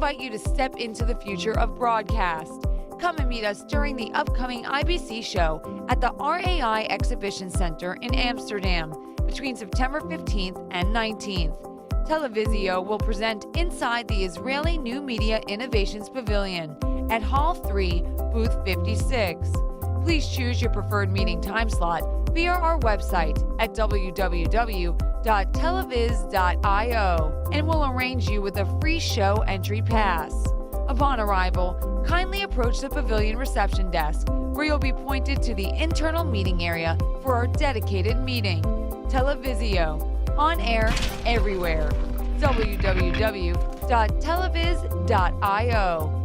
invite you to step into the future of broadcast. Come and meet us during the upcoming IBC show at the RAI Exhibition Center in Amsterdam between September 15th and 19th. Televizio will present inside the Israeli New Media Innovations Pavilion at Hall 3, Booth 56. Please choose your preferred meeting time slot via our website at www.televiz.io and we'll arrange you with a free show entry pass. Upon arrival, kindly approach the pavilion reception desk where you'll be pointed to the internal meeting area for our dedicated meeting. Televizio, on air everywhere. www.televiz.io.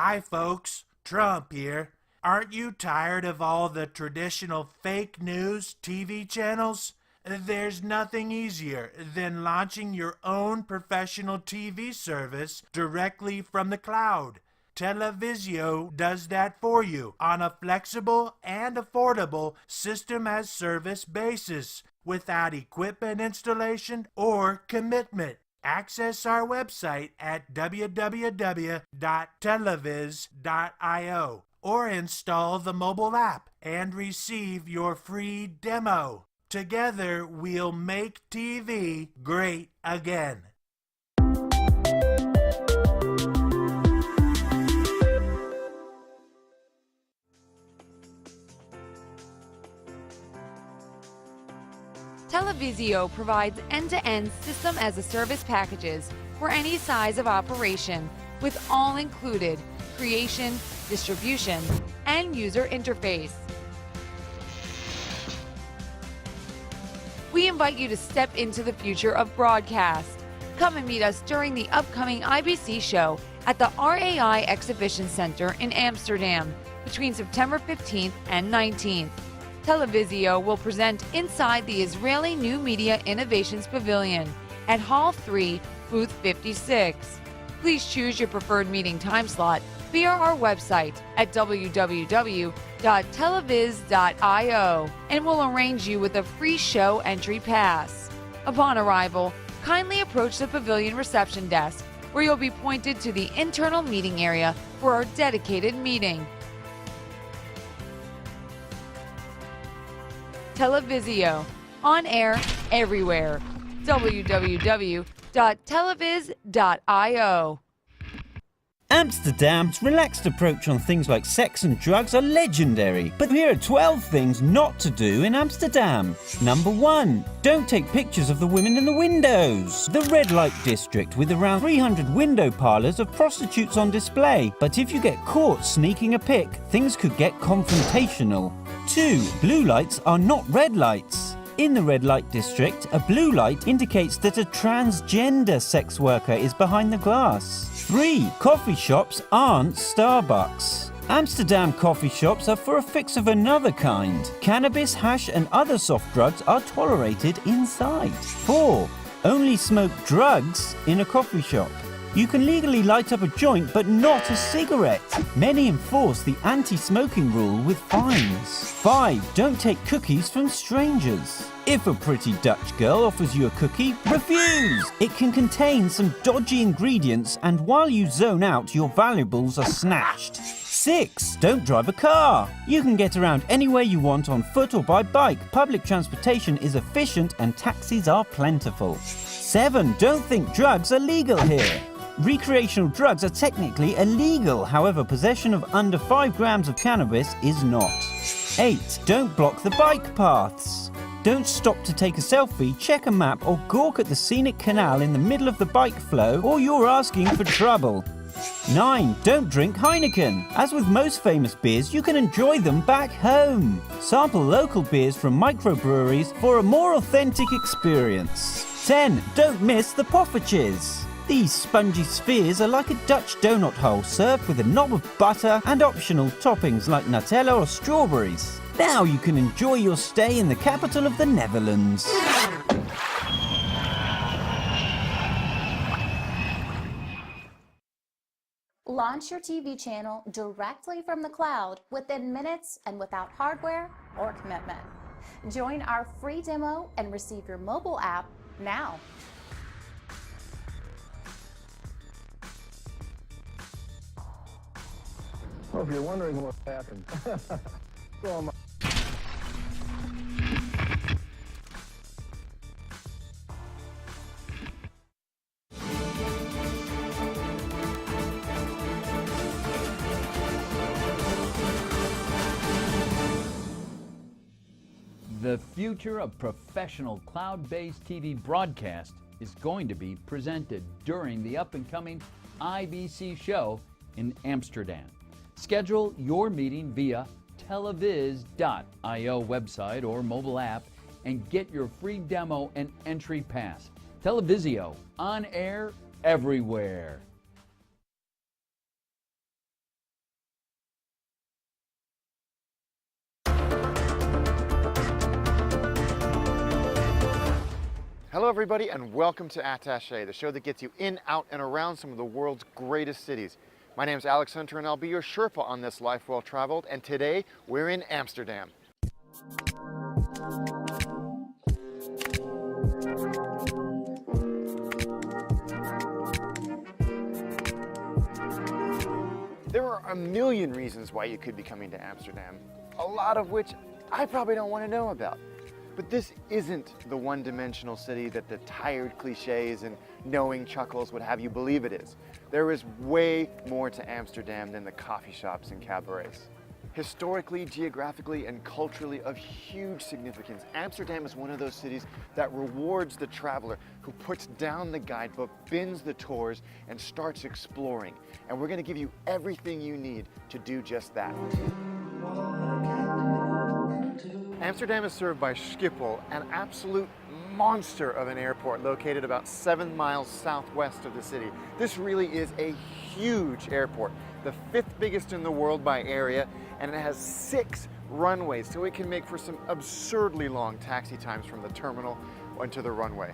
Hi folks, Trump here. Aren't you tired of all the traditional fake news TV channels? There's nothing easier than launching your own professional TV service directly from the cloud. Televizio does that for you on a flexible and affordable system-as-service basis without equipment installation or commitment. Access our website at www.televiz.io or install the mobile app and receive your free demo. Together, we'll make TV great again. Televizio provides end-to-end system-as-a-service packages for any size of operation with all included creation, distribution, and user interface. We invite you to step into the future of broadcast. Come and meet us during the upcoming IBC show at the RAI Exhibition Center in Amsterdam between September 15th and 19th. Televizio will present inside the Israeli New Media Innovations Pavilion at Hall 3, Booth 56. Please choose your preferred meeting time slot via our website at www.televiz.io, and we'll arrange you with a free show entry pass. Upon arrival, kindly approach the pavilion reception desk, where you'll be pointed to the internal meeting area for our dedicated meeting. Televizio, on air everywhere. www.televiz.io. Amsterdam's relaxed approach on things like sex and drugs are legendary, but here are 12 things not to do in Amsterdam. Number 1. Don't take pictures of the women in the windows. The red light district with around 300 window parlours have prostitutes on display, but if you get caught sneaking a pic, things could get confrontational. 2. Blue lights are not red lights. In the red light district, a blue light indicates that a transgender sex worker is behind the glass. 3. Coffee shops aren't Starbucks. Amsterdam coffee shops are for a fix of another kind. Cannabis, hash and other soft drugs are tolerated inside. 4. Only smoke drugs in a coffee shop. You can legally light up a joint but not a cigarette. Many enforce the anti-smoking rule with fines. 5. Don't take cookies from strangers. If a pretty Dutch girl offers you a cookie, refuse! It can contain some dodgy ingredients, and while you zone out, your valuables are snatched. 6. Don't drive a car. You can get around anywhere you want on foot or by bike. Public transportation is efficient and taxis are plentiful. 7. Don't think drugs are legal here. Recreational drugs are technically illegal, however, possession of under 5 grams of cannabis is not. 8. Don't block the bike paths. Don't stop to take a selfie, check a map, or gawk at the scenic canal in the middle of the bike flow, or you're asking for trouble. 9. Don't drink Heineken. As with most famous beers, you can enjoy them back home. Sample local beers from microbreweries for a more authentic experience. 10. Don't miss the poffertjes. These spongy spheres are like a Dutch donut hole served with a knob of butter and optional toppings like Nutella or strawberries. Now you can enjoy your stay in the capital of the Netherlands. Launch your TV channel directly from the cloud within minutes and without hardware or commitment. Join our free demo and receive your mobile app now. Well, if you're wondering what happened, so am I. The future of professional cloud-based TV broadcast is going to be presented during the up-and-coming IBC show in Amsterdam. Schedule your meeting via televiz.io website or mobile app and get your free demo and entry pass. Televizio, on air everywhere. Hello everybody and welcome to Attaché, the show that gets you in, out, and around some of the world's greatest cities. My name is Alex Hunter and I'll be your Sherpa on this life well traveled, and today we're in Amsterdam. There are a million reasons why you could be coming to Amsterdam, a lot of which I probably don't want to know about. But this isn't the one-dimensional city that the tired cliches and knowing chuckles would have you believe it is. There is way more to Amsterdam than the coffee shops and cabarets. Historically, geographically, and culturally of huge significance, Amsterdam is one of those cities that rewards the traveler who puts down the guidebook, bins the tours, and starts exploring. And we're going to give you everything you need to do just that. Amsterdam is served by Schiphol, an absolute monster of an airport located about 7 miles southwest of the city. This really is a huge airport, the 5th biggest in the world by area, and it has 6 runways, so it can make for some absurdly long taxi times from the terminal onto the runway.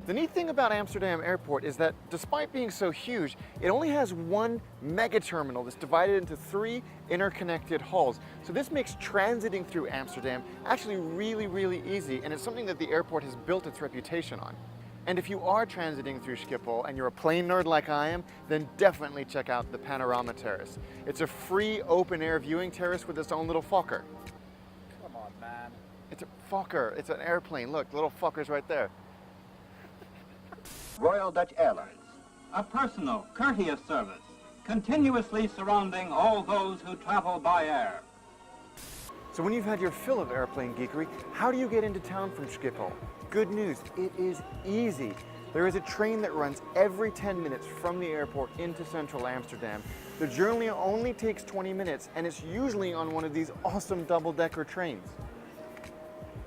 The neat thing about Amsterdam Airport is that despite being so huge, it only has one mega terminal that's divided into 3 interconnected halls. So this makes transiting through Amsterdam actually really easy, and it's something that the airport has built its reputation on. And if you are transiting through Schiphol and you're a plane nerd like I am, then definitely check out the Panorama Terrace. It's a free open-air viewing terrace with its own little Fokker. Come on, man. It's a Fokker, it's an airplane. Look, the little Fokker's right there. Royal Dutch Airlines. A personal, courteous service, continuously surrounding all those who travel by air. So when you've had your fill of airplane geekery, how do you get into town from Schiphol? Good news, it is easy. There is a train that runs every 10 minutes from the airport into central Amsterdam. The journey only takes 20 minutes, and it's usually on one of these awesome double-decker trains.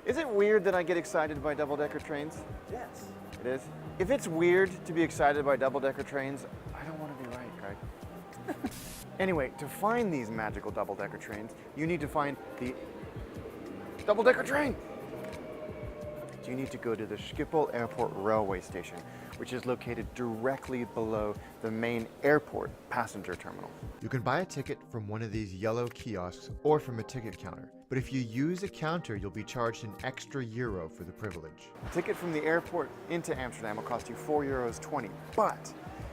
Is it weird that I get excited by double-decker trains? Yes. It is? If it's weird to be excited by double-decker trains, I don't want to be right, Craig. Anyway, to find these magical double-decker trains, you need to find the double-decker train. So you need to go to the Schiphol Airport Railway Station, which is located directly below the main airport passenger terminal. You can buy a ticket from one of these yellow kiosks or from a ticket counter. But if you use a counter, you'll be charged an extra euro for the privilege. A ticket from the airport into Amsterdam will cost you €4.20. But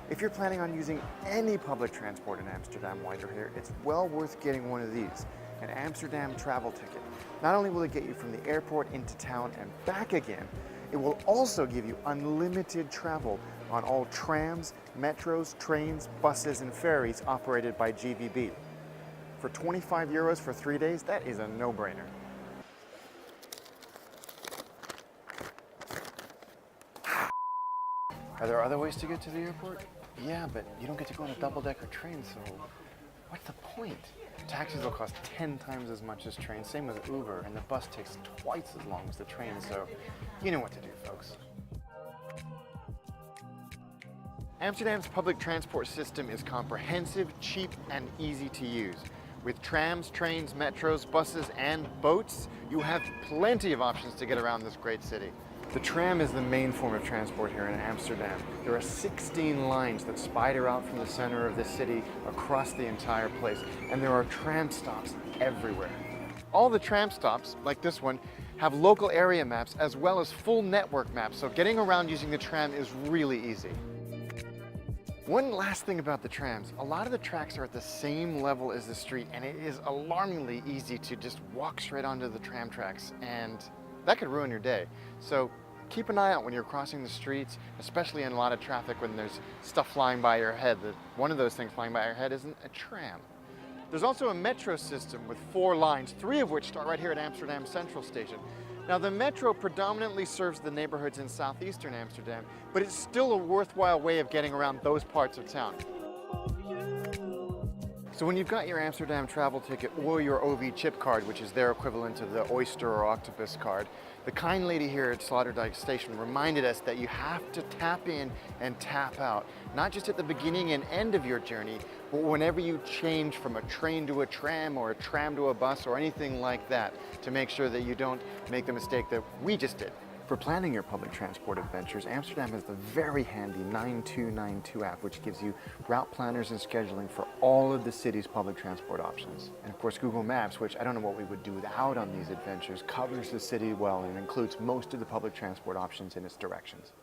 if you're planning on using any public transport in Amsterdam while you're here, it's well worth getting one of these, an Amsterdam travel ticket. Not only will it get you from the airport into town and back again, it will also give you unlimited travel on all trams, metros, trains, buses, and ferries operated by GVB. For €25 for 3 days, that is a no-brainer. Are there other ways to get to the airport? Yeah, but you don't get to go on a double-decker train, so what's the point? Taxis will cost 10 times as much as trains, same with Uber, and the bus takes twice as long as the train, so you know what to do, folks. Amsterdam's public transport system is comprehensive, cheap, and easy to use. With trams, trains, metros, buses, and boats, you have plenty of options to get around this great city. The tram is the main form of transport here in Amsterdam. There are 16 lines that spider out from the center of the city across the entire place, and there are tram stops everywhere. All the tram stops, like this one, have local area maps as well as full network maps, so getting around using the tram is really easy. One last thing about the trams, a lot of the tracks are at the same level as the street, and it is alarmingly easy to just walk straight onto the tram tracks, and that could ruin your day. So keep an eye out when you're crossing the streets, especially in a lot of traffic when there's stuff flying by your head. One of those things flying by your head isn't a tram. There's also a metro system with 4 lines, 3 of which start right here at Amsterdam Central Station. Now, the metro predominantly serves the neighborhoods in southeastern Amsterdam, but it's still a worthwhile way of getting around those parts of town. So when you've got your Amsterdam travel ticket or your OV chip card, which is their equivalent to the Oyster or Octopus card, the kind lady here at Sloterdijk Station reminded us that you have to tap in and tap out, not just at the beginning and end of your journey, but whenever you change from a train to a tram or a tram to a bus or anything like that, to make sure that you don't make the mistake that we just did. For planning your public transport adventures, Amsterdam has the very handy 9292 app, which gives you route planners and scheduling for all of the city's public transport options. And of course, Google Maps, which I don't know what we would do without on these adventures, covers the city well and includes most of the public transport options in its directions.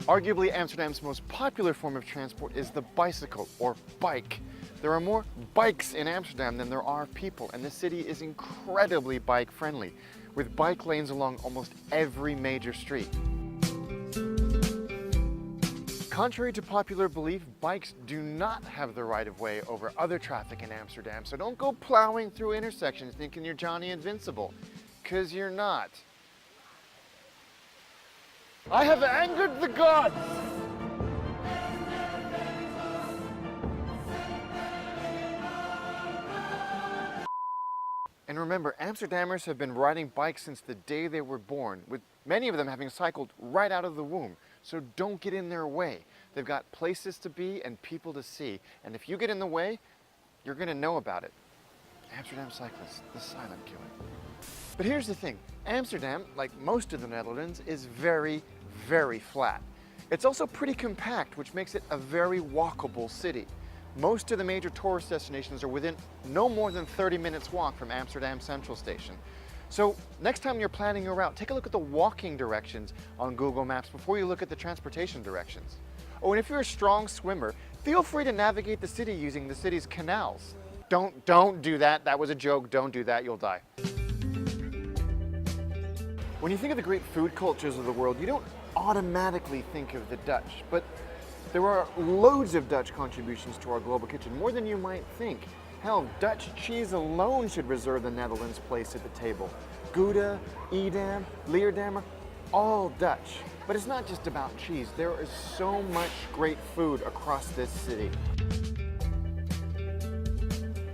Arguably, Amsterdam's most popular form of transport is the bicycle, or bike. There are more bikes in Amsterdam than there are people, and the city is incredibly bike-friendly, with bike lanes along almost every major street. Contrary to popular belief, bikes do not have the right-of-way over other traffic in Amsterdam, so don't go plowing through intersections thinking you're Johnny Invincible, 'cause you're not. I have angered the gods! And remember, Amsterdammers have been riding bikes since the day they were born, with many of them having cycled right out of the womb. So don't get in their way. They've got places to be and people to see. And if you get in the way, you're going to know about it. Amsterdam cyclists, the silent killer. But here's the thing, Amsterdam, like most of the Netherlands, is very, very flat. It's also pretty compact, which makes it a very walkable city. Most of the major tourist destinations are within no more than 30 minutes walk from Amsterdam Central Station. So next time you're planning your route, take a look at the walking directions on Google Maps before you look at the transportation directions. Oh, and if you're a strong swimmer, feel free to navigate the city using the city's canals. Don't do that. That was a joke. Don't do that. You'll die. When you think of the great food cultures of the world, you don't automatically think of the Dutch, but there are loads of Dutch contributions to our global kitchen, more than you might think. Hell, Dutch cheese alone should reserve the Netherlands' place at the table. Gouda, Edam, Leerdam are all Dutch. But it's not just about cheese. There is so much great food across this city.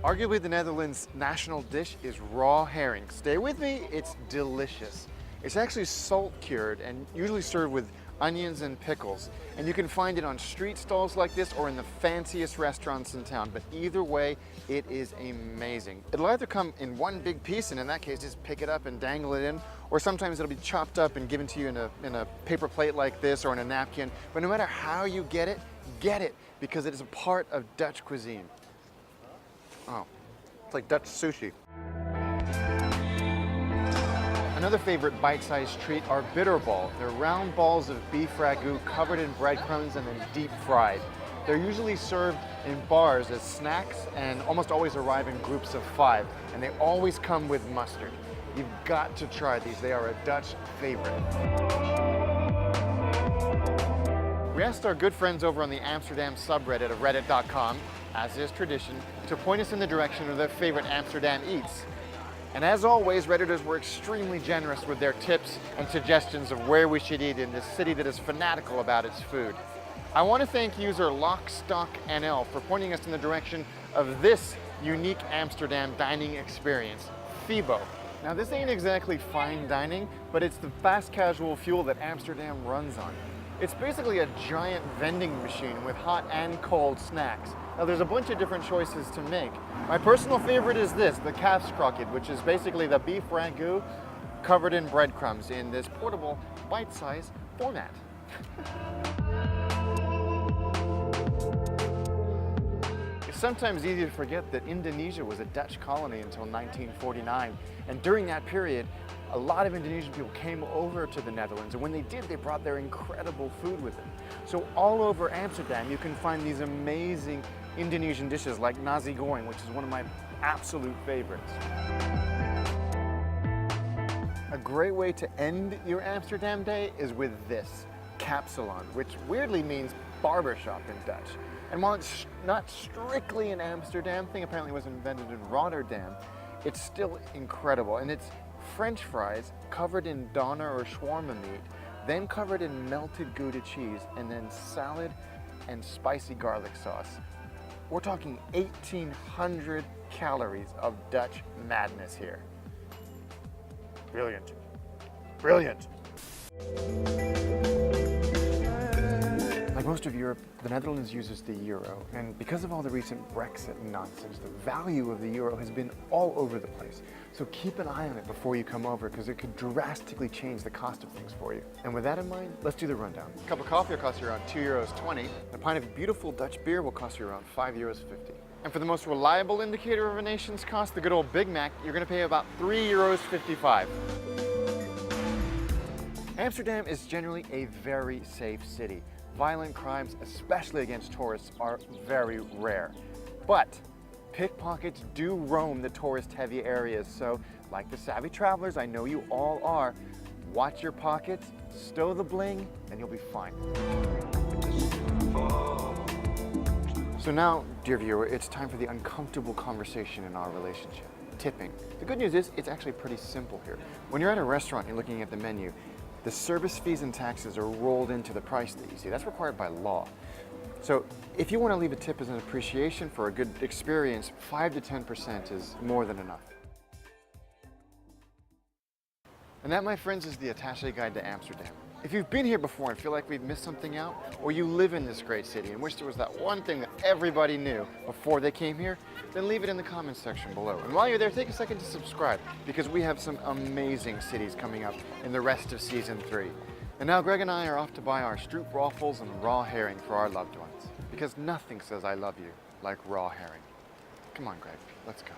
Arguably the Netherlands' national dish is raw herring. Stay with me, it's delicious. It's actually salt cured and usually served with onions and pickles. And you can find it on street stalls like this or in the fanciest restaurants in town. But either way, it is amazing. It'll either come in one big piece, and in that case, just pick it up and dangle it in, or sometimes it'll be chopped up and given to you in a paper plate like this or in a napkin. But no matter how you get it, because it is a part of Dutch cuisine. Oh, it's like Dutch sushi. Another favorite bite-sized treat are bitterball. They're round balls of beef ragu covered in breadcrumbs and then deep fried. They're usually served in bars as snacks and almost always arrive in groups of 5. And they always come with mustard. You've got to try these. They are a Dutch favorite. We asked our good friends over on the Amsterdam subreddit of reddit.com, as is tradition, to point us in the direction of their favorite Amsterdam eats. And as always, Redditors were extremely generous with their tips and suggestions of where we should eat in this city that is fanatical about its food. I want to thank user LockstockNL for pointing us in the direction of this unique Amsterdam dining experience, Fibo. Now this ain't exactly fine dining, but it's the fast casual fuel that Amsterdam runs on. It's basically a giant vending machine with hot and cold snacks. Now there's a bunch of different choices to make. My personal favorite is this, the calf's croquette, which is basically the beef ragu covered in breadcrumbs in this portable, bite-sized format. It's sometimes easy to forget that Indonesia was a Dutch colony until 1949, and during that period, a lot of Indonesian people came over to the Netherlands, and when they did, they brought their incredible food with them. So all over Amsterdam, you can find these amazing Indonesian dishes like nasi goreng, which is one of my absolute favorites. A great way to end your Amsterdam day is with this, kapsalon, which weirdly means barbershop in Dutch. And while it's not strictly an Amsterdam thing, apparently it was invented in Rotterdam, it's still incredible. And it's French fries covered in doner or shawarma meat, then covered in melted Gouda cheese, and then salad and spicy garlic sauce. We're talking 1,800 calories of Dutch madness here. Brilliant. Brilliant. Like most of Europe, the Netherlands uses the euro, and because of all the recent Brexit nonsense, the value of the euro has been all over the place. So keep an eye on it before you come over, because it could drastically change the cost of things for you. And with that in mind, let's do the rundown. A cup of coffee will cost you around €2.20. A pint of beautiful Dutch beer will cost you around €5.50. And for the most reliable indicator of a nation's cost, the good old Big Mac, you're going to pay about €3.55. Amsterdam is generally a very safe city. Violent crimes, especially against tourists, are very rare. But pickpockets do roam the tourist-heavy areas, so like the savvy travelers I know you all are, watch your pockets, stow the bling, and you'll be fine. So now, dear viewer, it's time for the uncomfortable conversation in our relationship, tipping. The good news is it's actually pretty simple here. When you're at a restaurant and you're looking at the menu, the service fees and taxes are rolled into the price that you see. That's required by law. So if you want to leave a tip as an appreciation for a good experience, 5 to 10% is more than enough. And that, my friends, is the Attaché Guide to Amsterdam. If you've been here before and feel like we've missed something out, or you live in this great city and wish there was that one thing that everybody knew before they came here, then leave it in the comments section below. And while you're there, take a second to subscribe, because we have some amazing cities coming up in the rest of season 3. And now Greg and I are off to buy our Stroop waffles and raw herring for our loved ones, because nothing says I love you like raw herring. Come on, Greg, let's go.